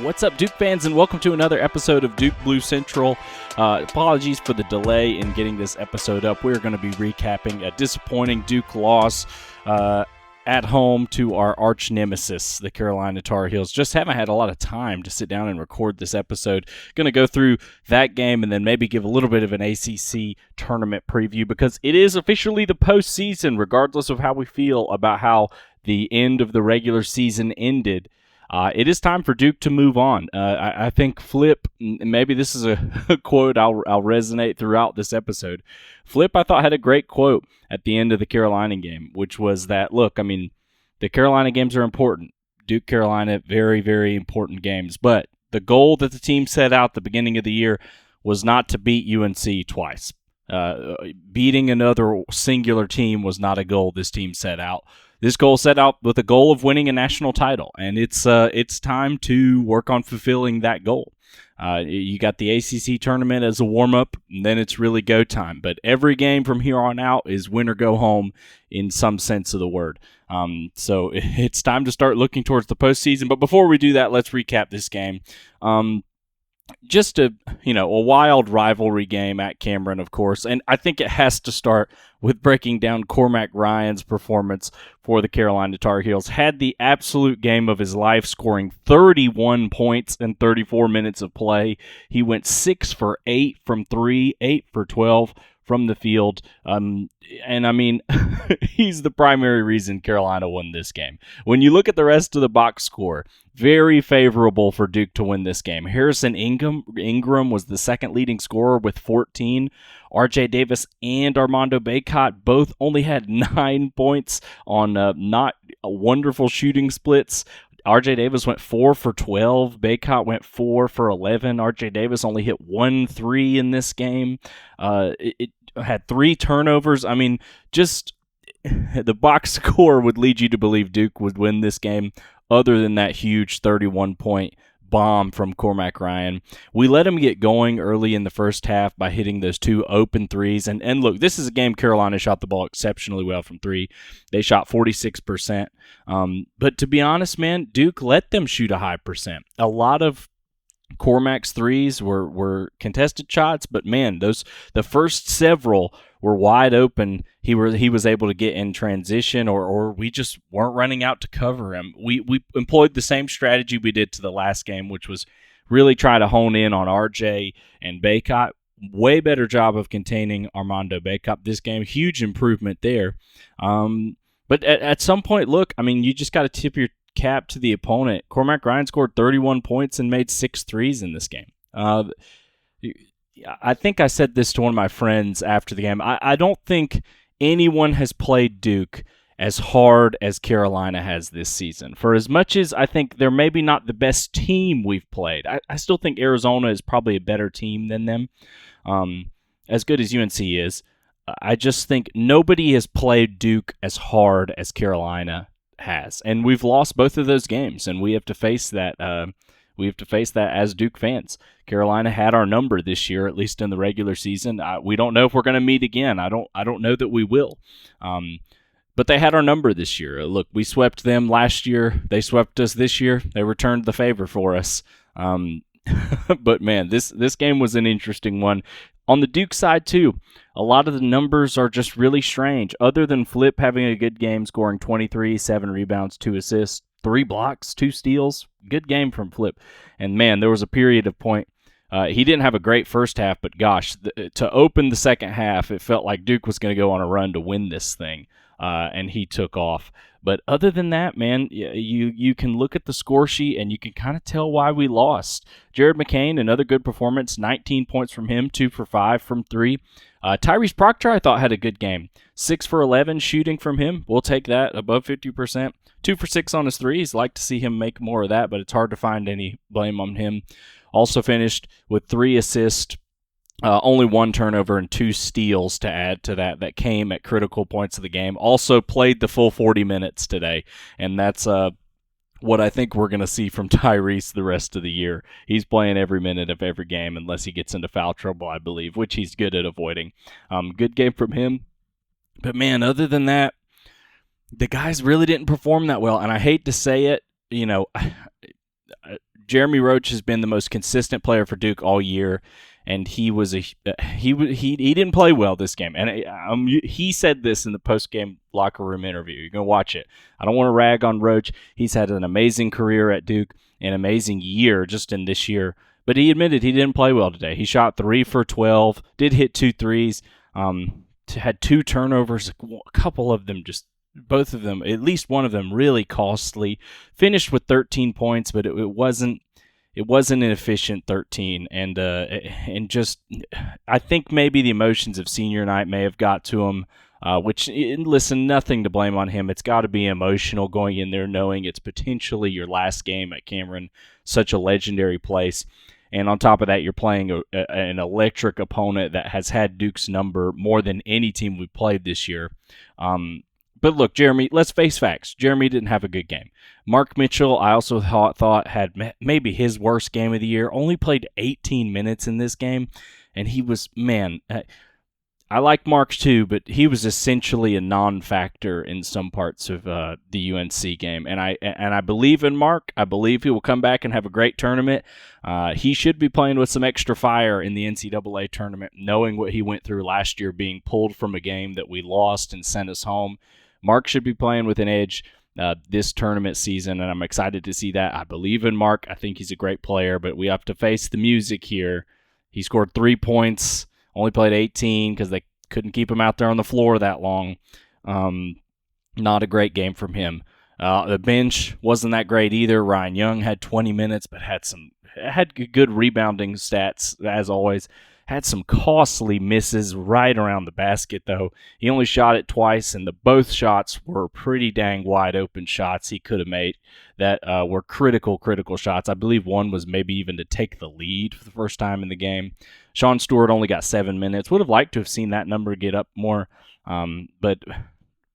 What's up, Duke fans, and welcome to another episode of Duke Blue Central. Apologies for the delay in getting this episode up. We're going to be recapping a disappointing Duke loss at home to our arch nemesis, the Carolina Tar Heels. Just haven't had a lot of time to sit down and record this episode. Going to go through that game and then maybe give a little bit of an ACC tournament preview because it is officially the postseason, regardless of how we feel about how the end of the regular season ended. It is time for Duke to move on. I think Flip, maybe this is a quote I'll resonate throughout this episode. Flip, I thought, had a great quote at the end of the Carolina game, which was that, look, I mean, the Carolina games are important. Duke, Carolina, very, very important games. But the goal that the team set out at the beginning of the year was not to beat UNC twice. Beating another singular team was not a goal this team set out. This goal set out with the goal of winning a national title, and it's time to work on fulfilling that goal. You got the ACC Tournament as a warm-up, and then it's really go time. But every game from here on out is win or go home in some sense of the word. So it's time to start looking towards the postseason. But before we do that, let's recap this game. Just a wild rivalry game at Cameron, of course, and I think it has to start with breaking down Cormac Ryan's performance for the Carolina Tar Heels. Had the absolute game of his life, scoring 31 points in 34 minutes of play. He went 6 for 8 from 3, 8 for 12 from the field, and I mean, he's the primary reason Carolina won this game. When you look at the rest of the box score, very favorable for Duke to win this game. Harrison Ingram was the second leading scorer with 14. R.J. Davis and Armando Bacot both only had 9 points on not wonderful shooting splits. R.J. Davis went 4 for 12. Bacot went 4 for 11. R.J. Davis only hit 1 3 in this game. It had 3 turnovers. I mean, just the box score would lead you to believe Duke would win this game other than that huge 31-point bomb from Cormac Ryan. We let him get going early in the first half by hitting those 2 open threes. And look, this is a game Carolina shot the ball exceptionally well from 3. They shot 46%. But to be honest, man, Duke let them shoot a high percent. A lot of Cormac's threes were contested shots, but man, the first several were wide open. He was able to get in transition, or we just weren't running out to cover him. We employed the same strategy we did to the last game, which was really try to hone in on RJ and Bacot. Way better job of containing Armando Bacot this game. Huge improvement there. But at some point, look, I mean, you just got to tip your cap to the opponent. Cormac Ryan scored 31 points and made 6 threes in this game. I think I said this to one of my friends after the game. I don't think anyone has played Duke as hard as Carolina has this season. For as much as I think they're maybe not the best team we've played, I still think Arizona is probably a better team than them. As good as UNC is, I just think nobody has played Duke as hard as Carolina has, and we've lost both of those games, and we have to face that. We have to face that as Duke fans. Carolina had our number this year, at least in the regular season. We don't know if we're going to meet again. I don't know that we will. But they had our number this year. Look, we swept them last year. They swept us this year. They returned the favor for us. But man, this game was an interesting one. On the Duke side, too, a lot of the numbers are just really strange. Other than Flip having a good game, scoring 23, 7 rebounds, 2 assists, 3 blocks, 2 steals. Good game from Flip. And, man, there was a period of point. He didn't have a great first half, but, gosh, to open the second half, it felt like Duke was going to go on a run to win this thing, and he took off. But other than that, man, you can look at the score sheet and you can kind of tell why we lost. Jared McCain, another good performance, 19 points from him, 2 for 5 from 3. Tyrese Proctor, I thought, had a good game. 6 for 11 shooting from him. We'll take that, above 50%. 2 for 6 on his threes. Like to see him make more of that, but it's hard to find any blame on him. Also finished with 3 assists. Only 1 turnover and 2 steals to add to that came at critical points of the game. Also played the full 40 minutes today, and that's what I think we're going to see from Tyrese the rest of the year. He's playing every minute of every game unless he gets into foul trouble, I believe, which he's good at avoiding. Good game from him. But, man, other than that, the guys really didn't perform that well, and I hate to say it, Jeremy Roach has been the most consistent player for Duke all year, and he didn't play well this game. And he said this in the post-game locker room interview. You're going to watch it. I don't want to rag on Roach. He's had an amazing career at Duke, an amazing year just in this year. But he admitted he didn't play well today. He shot 3 for 12, did hit 2 threes, had 2 turnovers, a couple of them both of them, at least one of them really costly. Finished with 13 points, but it wasn't an efficient 13, and just I think maybe the emotions of senior night may have got to him. Which, listen, nothing to blame on him. It's got to be emotional going in there knowing it's potentially your last game at Cameron, such a legendary place. And on top of that, you're playing an electric opponent that has had Duke's number more than any team we've played this year. But look, Jeremy, let's face facts. Jeremy didn't have a good game. Mark Mitchell, I also thought had maybe his worst game of the year. Only played 18 minutes in this game, and he was, I like Mark too, but he was essentially a non-factor in some parts of the UNC game. And I believe in Mark. I believe he will come back and have a great tournament. He should be playing with some extra fire in the NCAA tournament, knowing what he went through last year, being pulled from a game that we lost and sent us home. Mark should be playing with an edge this tournament season, and I'm excited to see that. I believe in Mark. I think he's a great player, but we have to face the music here. He scored 3 points. Only played 18 because they couldn't keep him out there on the floor that long. Not a great game from him. The bench wasn't that great either. Ryan Young had 20 minutes, but had good rebounding stats as always. Had some costly misses right around the basket, though. He only shot it twice, and both shots were pretty dang wide open shots he could have made that were critical shots. I believe one was maybe even to take the lead for the first time in the game. Sean Stewart only got 7 minutes. Would have liked to have seen that number get up more, but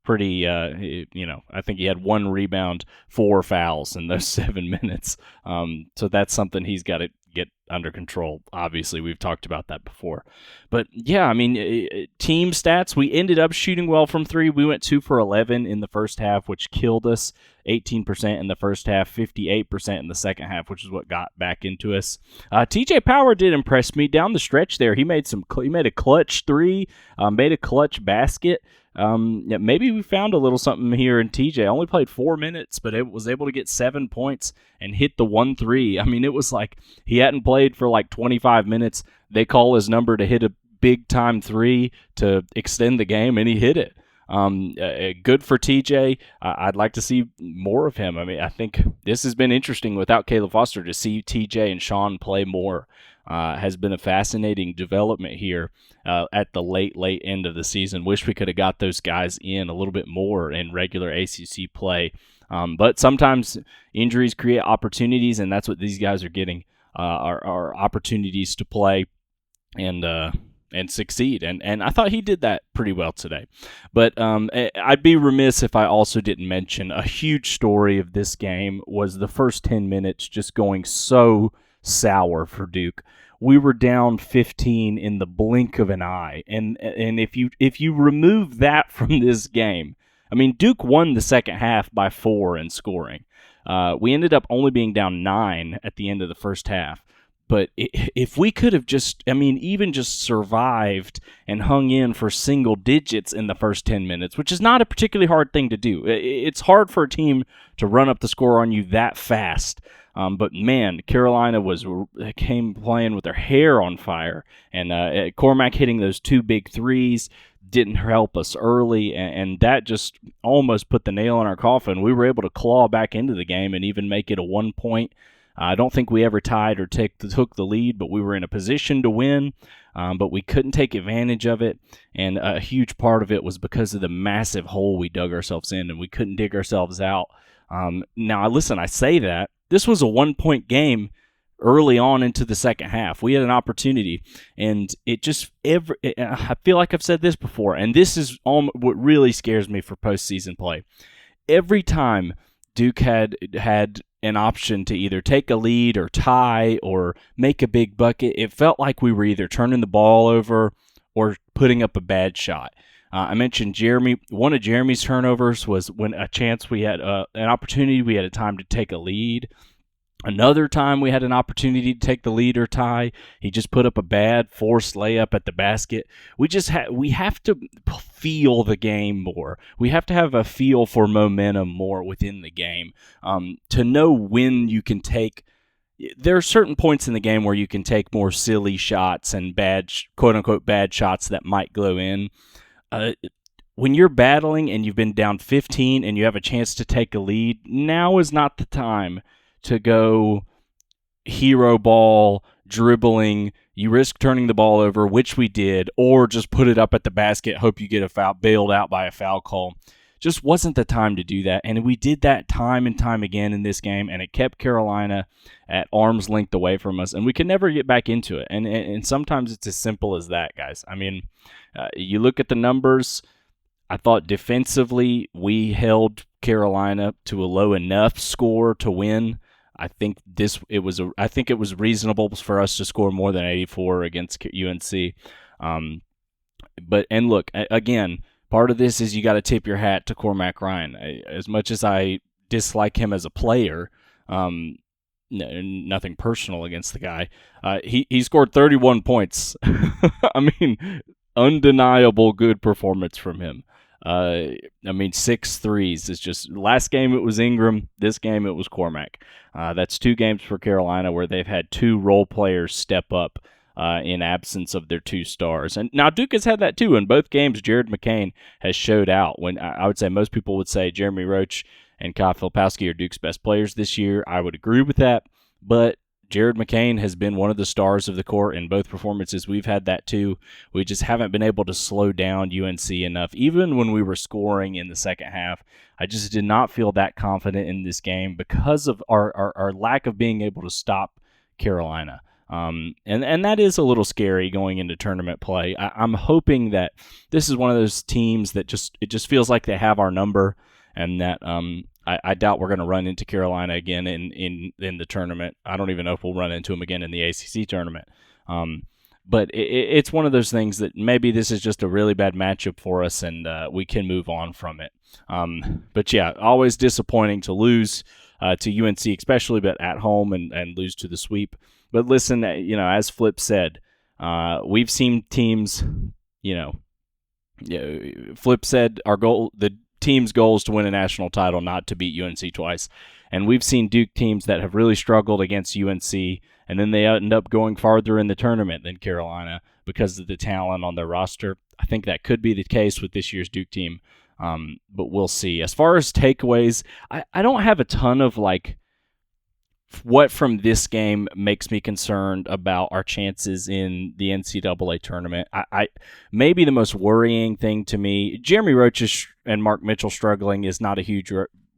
pretty, I think he had 1 rebound, 4 fouls in those 7 minutes. So that's something he's got to get under control. Obviously, we've talked about that before. But yeah, I mean, team stats, we ended up shooting well from 3. We went 2 for 11 in the first half, which killed us. 18% in the first half, 58% in the second half, which is what got back into us. TJ Power did impress me down the stretch there. He made a clutch 3, made a clutch basket. Maybe we found a little something here in TJ. Only played 4 minutes, but it was able to get 7 points and hit the 1-3. I mean, it was like he hadn't played for like 25 minutes. They call his number to hit a big-time 3 to extend the game, and he hit it. Good for TJ. I'd like to see more of him. I mean, I think this has been interesting without Caleb Foster. To see TJ and Sean play more has been a fascinating development here at the late end of the season. Wish we could have got those guys in a little bit more in regular ACC play. But sometimes injuries create opportunities, and that's what these guys are getting, are opportunities to play and succeed. And I thought he did that pretty well today. But I'd be remiss if I also didn't mention a huge story of this game was the first 10 minutes just going so sour for Duke. We were down 15 in the blink of an eye. And if you remove that from this game, I mean, Duke won the second half by 4 in scoring. We ended up only being down 9 at the end of the first half. But if we could have even just survived and hung in for single digits in the first 10 minutes, which is not a particularly hard thing to do. It's hard for a team to run up the score on you that fast. But man, Carolina came playing with their hair on fire. And Cormac hitting those 2 big threes didn't help us early. And that just almost put the nail in our coffin. We were able to claw back into the game and even make it a 1-point. I don't think we ever tied or took the lead, but we were in a position to win, but we couldn't take advantage of it, and a huge part of it was because of the massive hole we dug ourselves in, and we couldn't dig ourselves out. Now, listen, I say that. This was a 1-point game early on into the second half. We had an opportunity, and I feel like I've said this before, and this is what really scares me for postseason play. Every time Duke had an option to either take a lead or tie or make a big bucket, it felt like we were either turning the ball over or putting up a bad shot. I mentioned Jeremy. One of Jeremy's turnovers was when we had an opportunity, we had a time to take a lead, Another time we had an opportunity to take the lead or tie. He just put up a bad forced layup at the basket. We have to feel the game more. We have to have a feel for momentum more within the game to know when you can take. There are certain points in the game where you can take more silly shots and bad, quote unquote, bad shots that might go in. When you're battling and you've been down 15 and you have a chance to take a lead, now is not the time to go hero ball, dribbling. You risk turning the ball over, which we did, or just put it up at the basket, hope you get a foul, bailed out by a foul call. Just wasn't the time to do that, and we did that time and time again in this game, and it kept Carolina at arm's length away from us, and we could never get back into it. And sometimes it's as simple as that, guys. I mean, you look at the numbers. I thought defensively we held Carolina to a low enough score to win. I think it was reasonable for us to score more than 84 against UNC. And look, again, part of this is you got to tip your hat to Cormac Ryan. As much as I dislike him as a player, nothing personal against the guy, he scored 31 points. I mean, undeniable good performance from him. 6 threes is just, last game it was Ingram, this game it was Cormac. That's 2 games for Carolina where they've had 2 role players step up in absence of their 2 stars. And now Duke has had that too. In both games, Jared McCain has showed out. When I would say most people would say Jeremy Roach and Kyle Filipowski are Duke's best players this year. I would agree with that, but Jared McCain has been one of the stars of the court in both performances. We've had that too. We just haven't been able to slow down UNC enough. Even when we were scoring in the second half, I just did not feel that confident in this game because of our lack of being able to stop Carolina. And that is a little scary going into tournament play. I'm hoping that this is one of those teams that it just feels like they have our number, and that I doubt we're going to run into Carolina again in the tournament. I don't even know if we'll run into them again in the ACC tournament. But it's one of those things that maybe this is just a really bad matchup for us, and we can move on from it. But yeah, always disappointing to lose to UNC, especially but at home, and lose to the sweep. But listen, as Flip said, we've seen teams. Flip said the team's goal is to win a national title, not to beat UNC twice. And we've seen Duke teams that have really struggled against UNC, and then they end up going farther in the tournament than Carolina because of the talent on their roster. I think that could be the case with this year's Duke team, but we'll see. As far as takeaways, I don't have a ton of what from this game makes me concerned about our chances in the NCAA tournament. I maybe the most worrying thing to me, Jeremy Roach and Mark Mitchell struggling is not a huge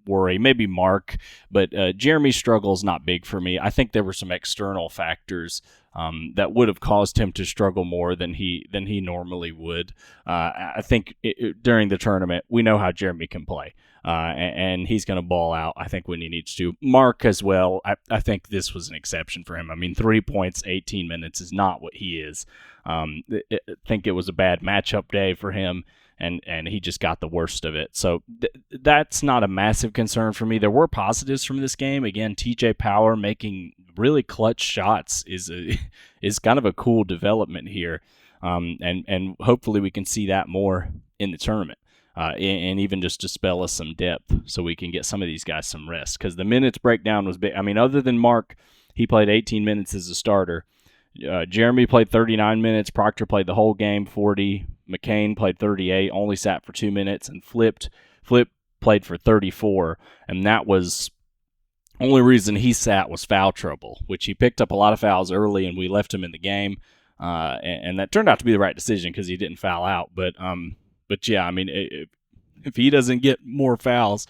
worry. Maybe Mark, but Jeremy's struggle is not big for me. I think there were some external factors that would have caused him to struggle more than he normally would. I think during the tournament, we know how Jeremy can play. And he's going to ball out, I think, when he needs to. Mark as well, I think this was an exception for him. I mean, 3 points, 18 minutes is not what he is. I think it was a bad matchup day for him, and he just got the worst of it. So that's not a massive concern for me. There were positives from this game. Again, TJ Power making really clutch shots is kind of a cool development here, and hopefully we can see that more in the tournament. And even just dispel us some depth so we can get some of these guys some rest. Because the minutes breakdown was big. I mean, other than Mark, he played 18 minutes as a starter. Jeremy played 39 minutes. Proctor played the whole game, 40. McCain played 38, only sat for 2 minutes. And Flip played for 34. And that was only reason he sat was foul trouble, which he picked up a lot of fouls early, and we left him in the game. And that turned out to be the right decision because he didn't foul out. But yeah, I mean, if he doesn't get more fouls,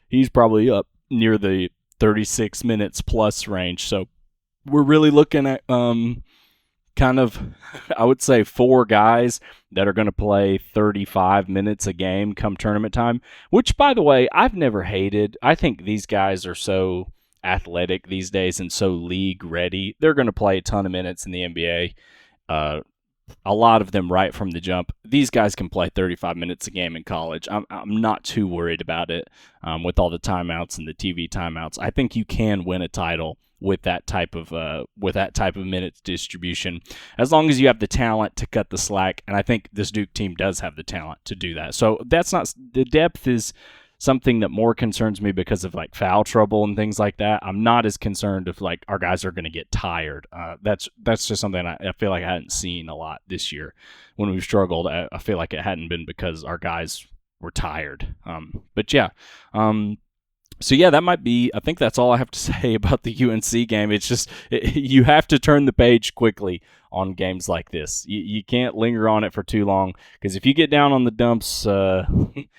he's probably up near the 36 minutes plus range. So we're really looking at kind of, I would say, 4 guys that are going to play 35 minutes a game come tournament time, which, by the way, I've never hated. I think these guys are so athletic these days and so league ready. They're going to play a ton of minutes in the NBA. A lot of them right from the jump. These guys can play 35 minutes a game in college. I'm not too worried about it with all the timeouts and the TV timeouts. I think you can win a title with that type of minutes distribution, as long as you have the talent to cut the slack. And I think this Duke team does have the talent to do that. So that's not the depth is something that more concerns me because of like foul trouble and things like that. I'm not as concerned if like our guys are going to get tired. That's just something I feel like I hadn't seen a lot this year when we've struggled. I feel like it hadn't been because our guys were tired. But yeah. So yeah, that might be. I think that's all I have to say about the UNC game. It's just you have to turn the page quickly on games like this. You can't linger on it for too long, because if you get down on the dumps, on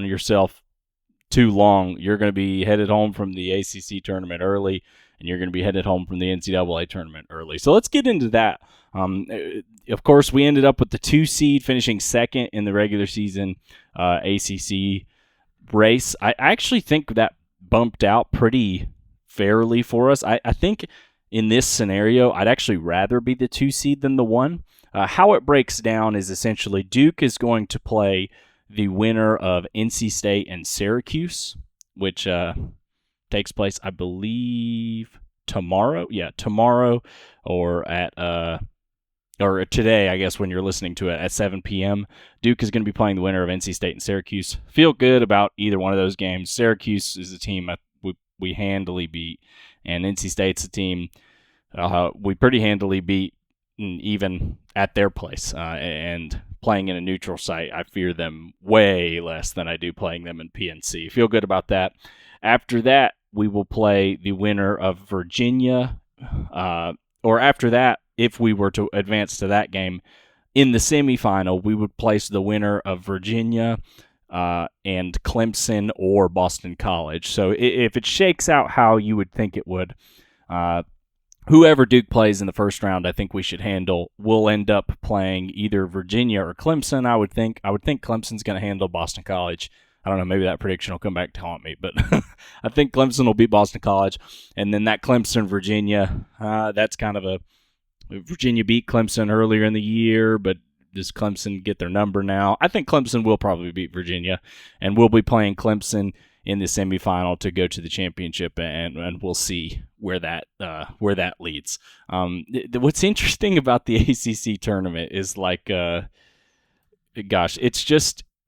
yourself too long, you're going to be headed home from the ACC tournament early, and you're going to be headed home from the NCAA tournament early. So let's get into that. Of course, we ended up with the 2 seed finishing second in the regular season ACC race. I actually think that bumped out pretty fairly for us. I think in this scenario, I'd actually rather be the 2 seed than the 1. How it breaks down is essentially Duke is going to play the winner of NC State and Syracuse, which takes place, I believe, tomorrow. Yeah, tomorrow or today, I guess, when you're listening to it at 7 p.m. Duke is going to be playing the winner of NC State and Syracuse. Feel good about either one of those games. Syracuse is a team we handily beat, and NC State's a team we pretty handily beat even at their place. And playing in a neutral site, I fear them way less than I do playing them in PNC. Feel good about that. After that, we will play the winner of Virginia, or after that, if we were to advance to that game, in the semifinal, we would place the winner of Virginia and Clemson or Boston College. So if it shakes out how you would think it would, whoever Duke plays in the first round, I think we should handle. We'll end up playing either Virginia or Clemson, I would think. I would think Clemson's going to handle Boston College. I don't know, maybe that prediction will come back to haunt me, but I think Clemson will beat Boston College. And then that Clemson-Virginia, that's kind of a Virginia beat Clemson earlier in the year, but does Clemson get their number now? I think Clemson will probably beat Virginia, and we'll be playing Clemson in the semifinal to go to the championship, and we'll see where that leads. What's interesting about the ACC tournament is like,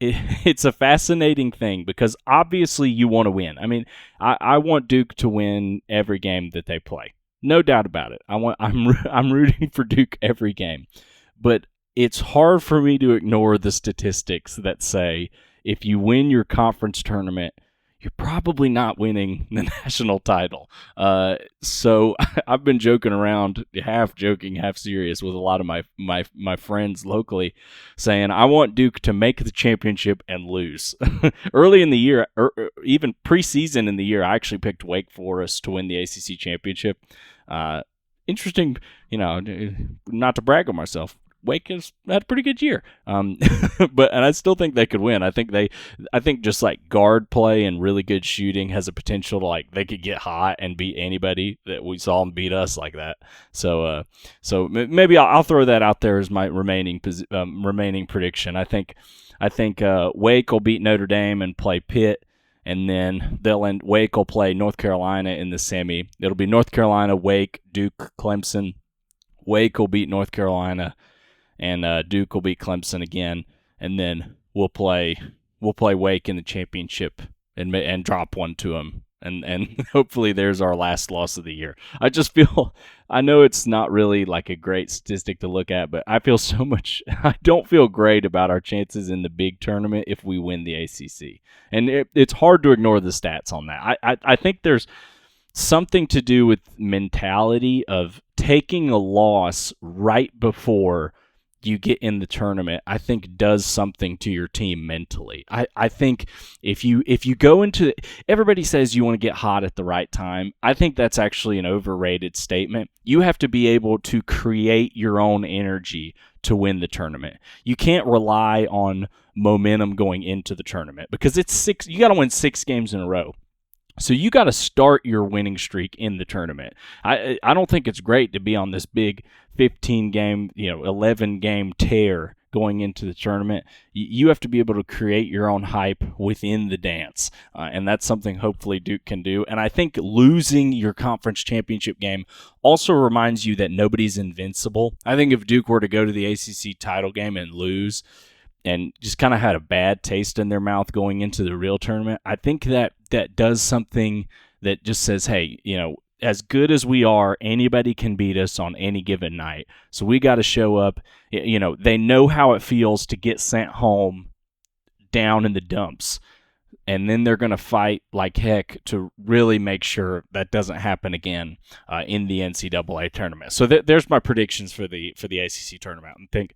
it's a fascinating thing because obviously you want to win. I mean, I want Duke to win every game that they play. No doubt about it. I'm rooting for Duke every game. But it's hard for me to ignore the statistics that say if you win your conference tournament, you're probably not winning the national title. So I've been joking around, half joking, half serious, with a lot of my friends locally, saying I want Duke to make the championship and lose. Early in the year, even preseason in the year, I actually picked Wake Forest to win the ACC championship. Interesting, not to brag on myself, Wake has had a pretty good year. But I still think they could win. I think just like guard play and really good shooting has a potential to, like, they could get hot and beat anybody that we saw them beat us like that. So maybe I'll throw that out there as my remaining prediction. I think Wake will beat Notre Dame and play Pitt. And then Wake will play North Carolina in the semi. It'll be North Carolina, Wake, Duke, Clemson. Wake will beat North Carolina, and Duke will beat Clemson again. And then we'll play Wake in the championship and drop one to them. And hopefully there's our last loss of the year. I know it's not really like a great statistic to look at, but I don't feel great about our chances in the big tournament if we win the ACC. And it's hard to ignore the stats on that. I think there's something to do with mentality of taking a loss right before you get in the tournament. I think does something to your team mentally. I think if you go into everybody says you want to get hot at the right time. I think that's actually an overrated statement. You have to be able to create your own energy to win the tournament. You can't rely on momentum going into the tournament because you got to win 6 games in a row. So you got to start your winning streak in the tournament. I don't think it's great to be on this big 15-game, 11-game tear going into the tournament, you have to be able to create your own hype within the dance. And that's something hopefully Duke can do. And I think losing your conference championship game also reminds you that nobody's invincible. I think if Duke were to go to the ACC title game and lose and just kind of had a bad taste in their mouth going into the real tournament, I think that does something that just says, hey, as good as we are, anybody can beat us on any given night. So we got to show up. They know how it feels to get sent home down in the dumps. And then they're going to fight like heck to really make sure that doesn't happen again in the NCAA tournament. So there's my predictions for the ACC tournament. I think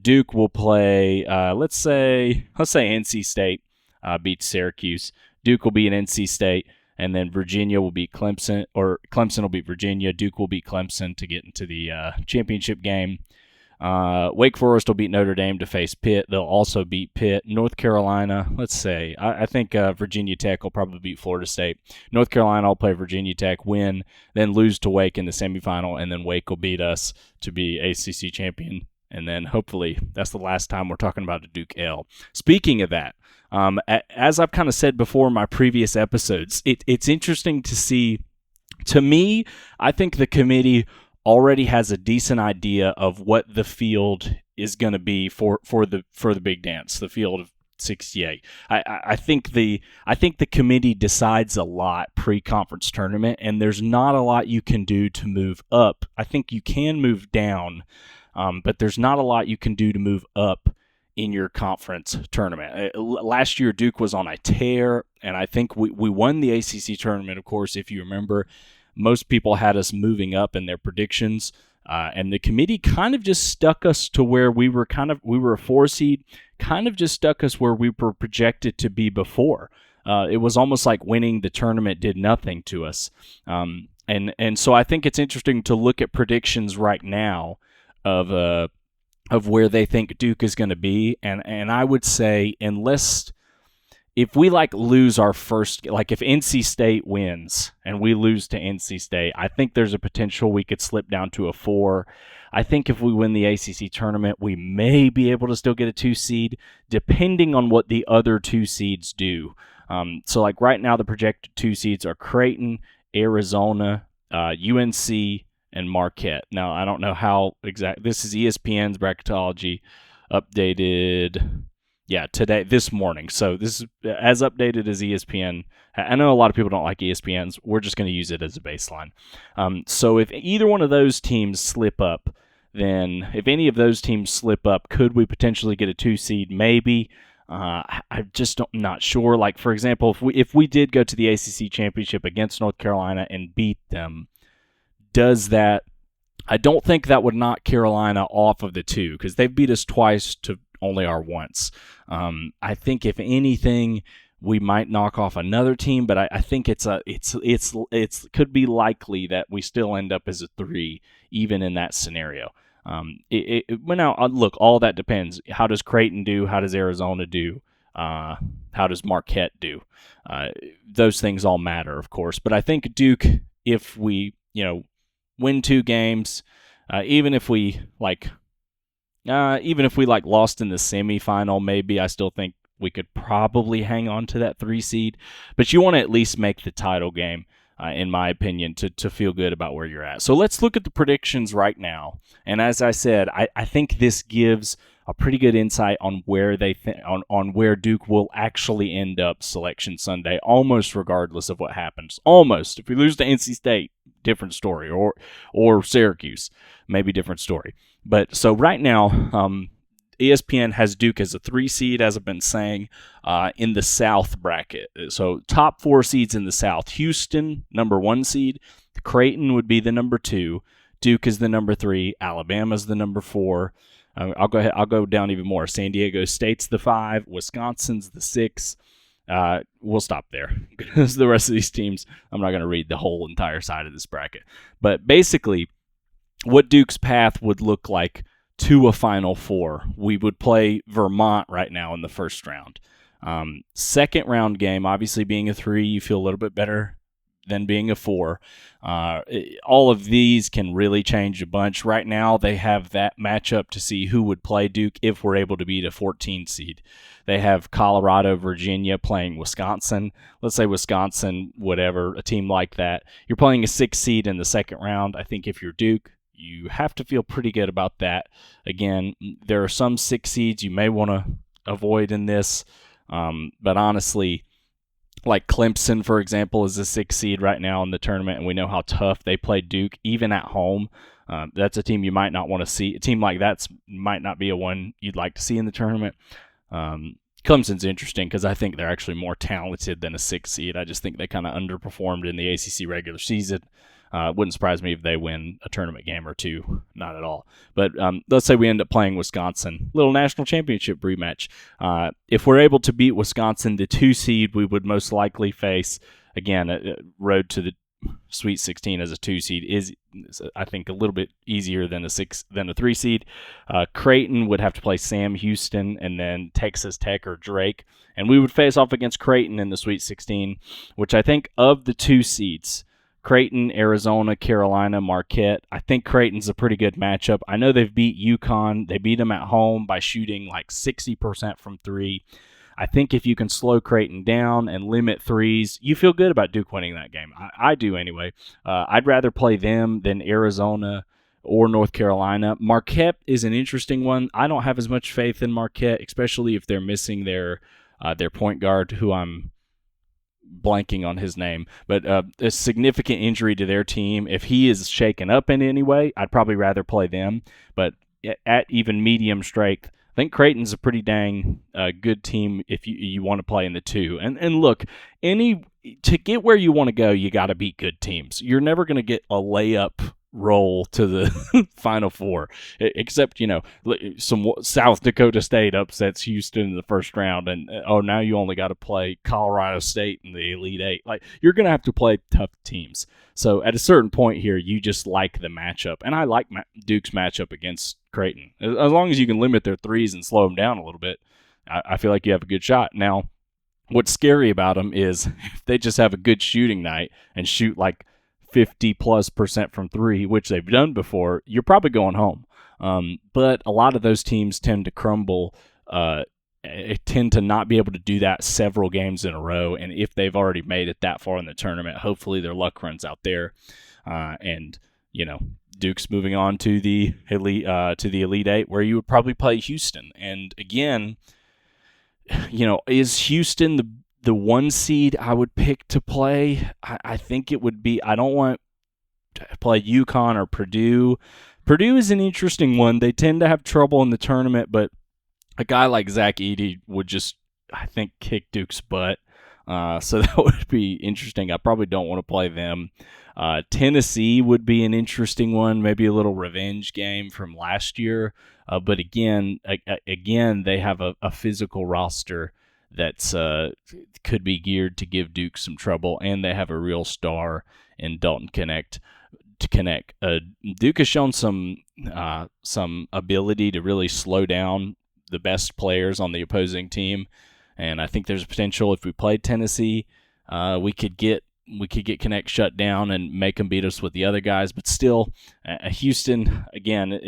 Duke will play, let's say NC State beats Syracuse. Duke will be in NC State. And then Virginia will beat Clemson, or Clemson will beat Virginia. Duke will beat Clemson to get into the championship game. Wake Forest will beat Notre Dame to face Pitt. They'll also beat Pitt. North Carolina, let's say, I think Virginia Tech will probably beat Florida State. North Carolina will play Virginia Tech, win, then lose to Wake in the semifinal, and then Wake will beat us to be ACC champion. And then hopefully that's the last time we're talking about a Duke L. Speaking of that, as I've kind of said before in my previous episodes, it's interesting to see. To me, I think the committee already has a decent idea of what the field is going to be for the big dance, the field of 68. I think the committee decides a lot pre-conference tournament, and there's not a lot you can do to move up. I think you can move down, but there's not a lot you can do to move up in your conference tournament. Last year, Duke was on a tear, and I think we won the ACC tournament, of course, if you remember. Most people had us moving up in their predictions, and the committee kind of just stuck us to where we were a 4 seed, kind of just stuck us where we were projected to be before. It was almost like winning the tournament did nothing to us. And so I think it's interesting to look at predictions right now of where they think Duke is going to be, and I would say if we lose our first, if NC State wins and we lose to NC State, I think there's a potential we could slip down to a 4. I think if we win the ACC tournament, we may be able to still get a 2 seed, depending on what the other 2 seeds do. So right now, the projected 2 seeds are Creighton, Arizona, UNC, and Marquette. Now, I don't know how exact. This is ESPN's bracketology updated, this morning. So this is as updated as ESPN. I know a lot of people don't like ESPN's. We're just going to use it as a baseline. So if either one of those teams slip up, then if any of those teams slip up, could we potentially get a 2 seed? Maybe. I'm not sure. For example, if we did go to the ACC championship against North Carolina and beat them, does that? I don't think that would knock Carolina off of the 2 because they've beat us twice to only our once. I think if anything, we might knock off another team, but I think it's could be likely that we still end up as a 3 even in that scenario. Look, all that depends. How does Creighton do? How does Arizona do? How does Marquette do? Those things all matter, of course. But I think Duke, if we win 2 games, even if we lost in the semifinal, maybe I still think we could probably hang on to that 3 seed. But you want to at least make the title game, in my opinion, to feel good about where you're at. So let's look at the predictions right now. And as I said, I think this gives a pretty good insight on where on where Duke will actually end up Selection Sunday, almost regardless of what happens. Almost. If we lose to NC State, different story, or Syracuse, maybe different story. But so right now, ESPN has Duke as a 3 seed, as I've been saying, in the South bracket. So top 4 seeds in the South: Houston, number 1 seed; Creighton would be the number 2; Duke is the number 3; Alabama's the number 4. I'll go down even more. San Diego State's the 5; Wisconsin's the 6. We'll stop there because the rest of these teams, I'm not going to read the whole entire side of this bracket. But basically, what Duke's path would look like to a Final Four: we would play Vermont right now in the first round. Second round game, obviously being a 3, you feel a little bit better than being a 4. All of these can really change a bunch. Right now, they have that matchup to see who would play Duke if we're able to beat a 14 seed. They have Colorado, Virginia playing Wisconsin. Let's say Wisconsin, whatever, a team like that. You're playing a 6 seed in the second round. I think if you're Duke, you have to feel pretty good about that. Again, there are some 6 seeds you may want to avoid in this, but honestly, like Clemson, for example, is a 6 seed right now in the tournament, and we know how tough they play Duke, even at home. That's a team you might not want to see. A team like that might not be a one you'd like to see in the tournament. Clemson's interesting because I think they're actually more talented than a 6 seed. I just think they kind of underperformed in the ACC regular season. Wouldn't surprise me if they win a tournament game or two. Not at all. But let's say we end up playing Wisconsin. Little national championship rematch. If we're able to beat Wisconsin, the 2 seed, we would most likely face, again, a road to the Sweet 16 as a 2 seed is, I think, a little bit easier than a 3 seed. Creighton would have to play Sam Houston and then Texas Tech or Drake. And we would face off against Creighton in the Sweet 16, which I think of the 2 seeds, Creighton, Arizona, Carolina, Marquette, I think Creighton's a pretty good matchup. I know they've beat UConn. They beat them at home by shooting like 60% from 3. I think if you can slow Creighton down and limit threes, you feel good about Duke winning that game. I do anyway. I'd rather play them than Arizona or North Carolina. Marquette is an interesting one. I don't have as much faith in Marquette, especially if they're missing their point guard, who I'm blanking on his name, but a significant injury to their team. If he is shaken up in any way, I'd probably rather play them. But at even medium strength, I think Creighton's a pretty dang good team if you want to play in the 2. And look, to get where you want to go, you got to beat good teams. You're never going to get a layup roll to the Final Four, except, some South Dakota State upsets Houston in the first round, and now you only got to play Colorado State in the Elite 8. Like, you're going to have to play tough teams. So at a certain point here, you just like the matchup, and I like Duke's matchup against Creighton. As long as you can limit their threes and slow them down a little bit, I feel like you have a good shot. Now, what's scary about them is if they just have a good shooting night and shoot like 50+% from 3, which they've done before, you're probably going home. But a lot of those teams tend to crumble, tend to not be able to do that several games in a row. And if they've already made it that far in the tournament, hopefully their luck runs out there. And Duke's moving on to the Elite 8, where you would probably play Houston. And again, is Houston the 1 seed I would pick to play? I think it would be. I don't want to play UConn or Purdue. Purdue is an interesting one. They tend to have trouble in the tournament, but a guy like Zach Edey would just, I think, kick Duke's butt. So that would be interesting. I probably don't want to play them. Tennessee would be an interesting one, maybe a little revenge game from last year. But again, they have a physical roster that's could be geared to give Duke some trouble, and they have a real star in Dalton Connect. Duke has shown some ability to really slow down the best players on the opposing team, and I think there's potential if we played Tennessee, we could get Connect shut down and make them beat us with the other guys. But still, Houston, again,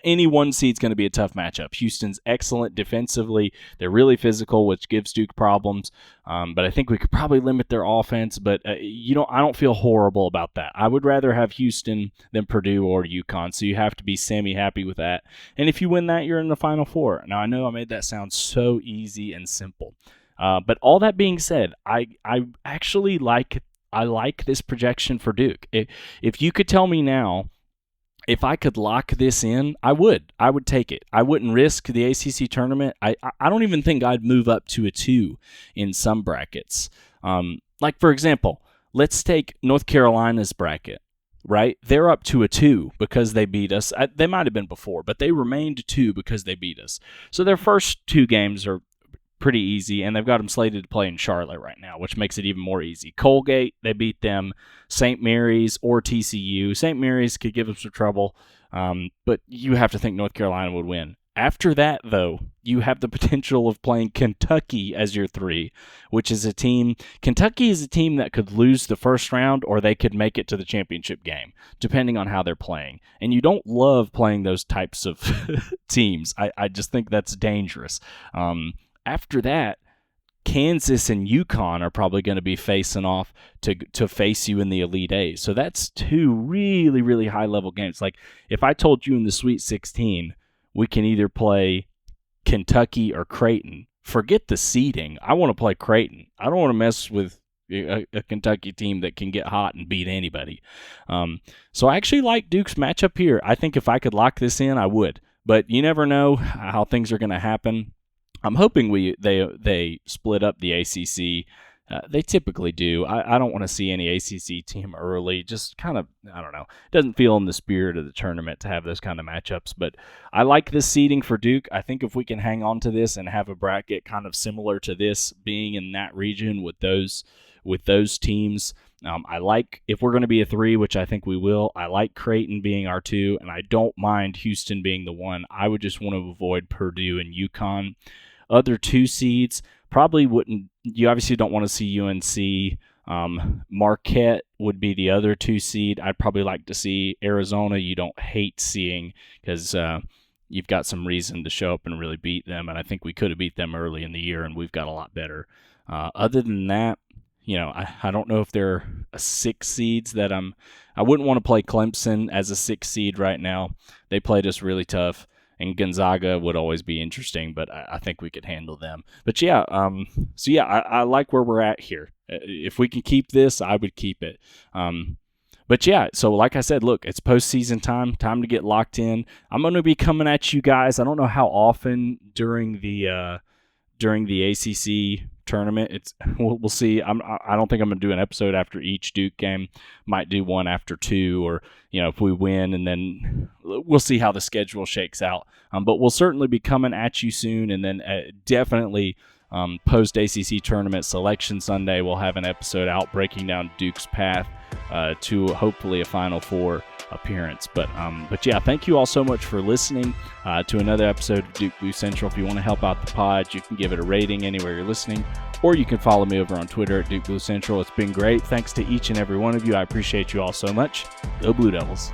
any 1 seed's going to be a tough matchup. Houston's excellent defensively. They're really physical, which gives Duke problems. But I think we could probably limit their offense. But I don't feel horrible about that. I would rather have Houston than Purdue or UConn. So you have to be semi-happy with that. And if you win that, you're in the Final Four. Now, I know I made that sound so easy and simple. But all that being said, I actually like this projection for Duke. If you could tell me now, if I could lock this in, I would take it. I wouldn't risk the ACC tournament. I don't even think I'd move up to a 2 in some brackets. Like, for example, let's take North Carolina's bracket, right? They're up to a 2 because they beat us. They might have been before, but they remained 2 because they beat us. So their first 2 games are pretty easy, and they've got them slated to play in Charlotte right now, which makes it even more easy. Colgate, they beat them. St. Mary's or TCU. St. Mary's could give them some trouble, but you have to think North Carolina would win. After that, though, you have the potential of playing Kentucky as your 3, which is a team. Kentucky is a team that could lose the first round or they could make it to the championship game, depending on how they're playing. And you don't love playing those types of teams. I just think that's dangerous. After that, Kansas and UConn are probably going to be facing off to face you in the Elite Eight. So that's 2 really, really high-level games. Like, if I told you in the Sweet 16, we can either play Kentucky or Creighton, forget the seeding. I want to play Creighton. I don't want to mess with a Kentucky team that can get hot and beat anybody. So I actually like Duke's matchup here. I think if I could lock this in, I would. But you never know how things are going to happen. I'm hoping they split up the ACC. They typically do. I don't want to see any ACC team early. Just kind of, I don't know. It doesn't feel in the spirit of the tournament to have those kind of matchups. But I like this seeding for Duke. I think if we can hang on to this and have a bracket kind of similar to this, being in that region with those teams, I like, if we're going to be a 3, which I think we will, I like Creighton being our 2, and I don't mind Houston being the 1. I would just want to avoid Purdue and UConn. Other 2 seeds probably wouldn't. You obviously don't want to see UNC. Marquette would be the other 2 seed. I'd probably like to see Arizona. You don't hate seeing because you've got some reason to show up and really beat them. And I think we could have beat them early in the year, and we've got a lot better. Other than that, I don't know if there are 6 seeds that I wouldn't want to play Clemson as a 6 seed right now. They played us really tough. And Gonzaga would always be interesting, but I think we could handle them. But I like where we're at here. If we can keep this, I would keep it. So like I said, look, it's postseason time to get locked in. I'm going to be coming at you guys. I don't know how often during the ACC tournament. We'll see. I don't think I'm going to do an episode after each Duke game. Might do one after 2, or if we win, and then we'll see how the schedule shakes out. But we'll certainly be coming at you soon, and then definitely post ACC tournament selection Sunday, we'll have an episode out breaking down Duke's path to hopefully a Final Four appearance. But thank you all so much for listening to another episode of Duke Blue Central. If you want to help out the pod, you can give it a rating anywhere you're listening, or you can follow me over on Twitter at Duke Blue Central. It's been great. Thanks to each and every one of you. I appreciate you all so much. Go Blue Devils.